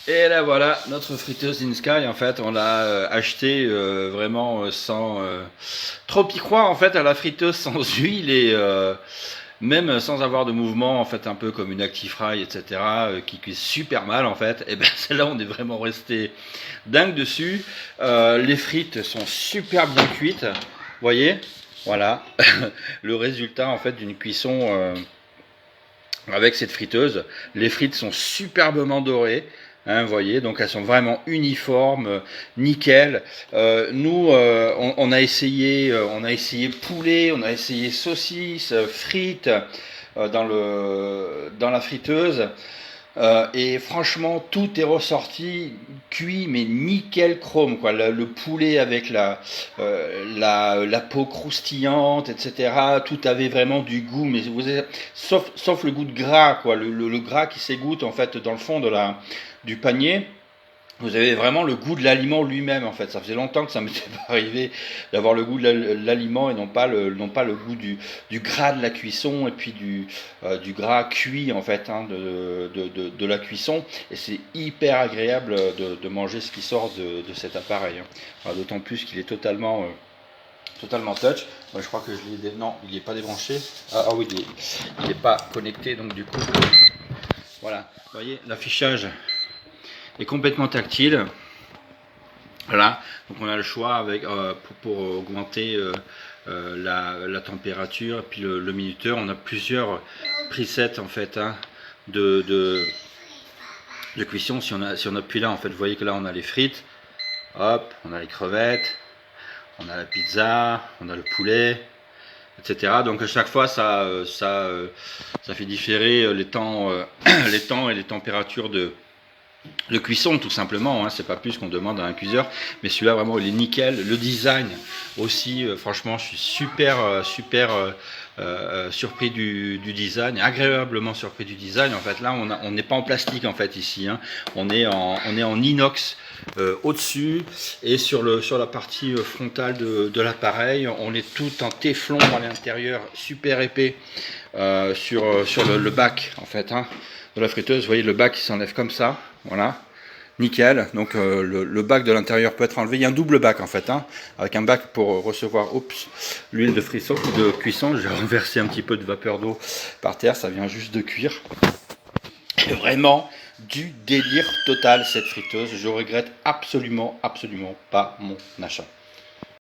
Et là voilà, notre friteuse InSky, en fait, on l'a acheté vraiment sans trop y croire en fait à la friteuse sans huile et même sans avoir de mouvement, en fait, un peu comme une Actifry, etc., qui cuit super mal en fait. Et ben celle-là, on est vraiment resté dingue dessus. Les frites sont super bien cuites, vous voyez, voilà le résultat en fait d'une cuisson avec cette friteuse. Les frites sont superbement dorées. Hein, vous voyez, donc elles sont vraiment uniformes, nickel. Nous, on a essayé poulet, on a essayé saucisses, frites dans la friteuse. Et franchement, tout est ressorti cuit, mais nickel chrome, quoi. Le poulet avec la peau croustillante, etc. Tout avait vraiment du goût, mais sauf le goût de gras, quoi. Le gras qui s'égoutte en fait dans le fond du panier. Vous avez vraiment le goût de l'aliment lui-même en fait. Ça faisait longtemps que ça m'était pas arrivé d'avoir le goût de l'aliment et non pas le goût du gras de la cuisson et puis du gras cuit en fait hein, de la cuisson. Et c'est hyper agréable de manger ce qui sort de cet appareil. Hein. Enfin, d'autant plus qu'il est totalement touch. Moi, je crois que non, il n'est pas débranché. Ah oui, il est pas connecté donc du coup. Voilà, vous voyez l'affichage est complètement tactile. Voilà, donc on a le choix pour augmenter la température et puis le minuteur. On a plusieurs presets en fait hein, de cuisson. Si on appuie là, en fait, vous voyez que là on a les frites, hop, on a les crevettes, on a la pizza, on a le poulet, etc. Donc à chaque fois ça fait différer les temps, les temps et les températures de cuisson tout simplement, hein, c'est pas plus qu'on demande à un cuiseur, mais celui-là vraiment il est nickel. Le design aussi, franchement, je suis super surpris du design, agréablement surpris du design. En fait, là, on n'est pas en plastique en fait ici, hein. On est en inox au-dessus et sur la partie frontale de l'appareil, on est tout en téflon à l'intérieur, super épais sur le bac en fait. Hein, de la friteuse, vous voyez le bac qui s'enlève comme ça, voilà, nickel. Donc le bac de l'intérieur peut être enlevé. Il y a un double bac en fait, hein, avec un bac pour recevoir l'huile de frisson ou de cuisson. J'ai renversé un petit peu de vapeur d'eau par terre, ça vient juste de cuire. Et vraiment du délire total cette friteuse. Je regrette absolument pas mon achat.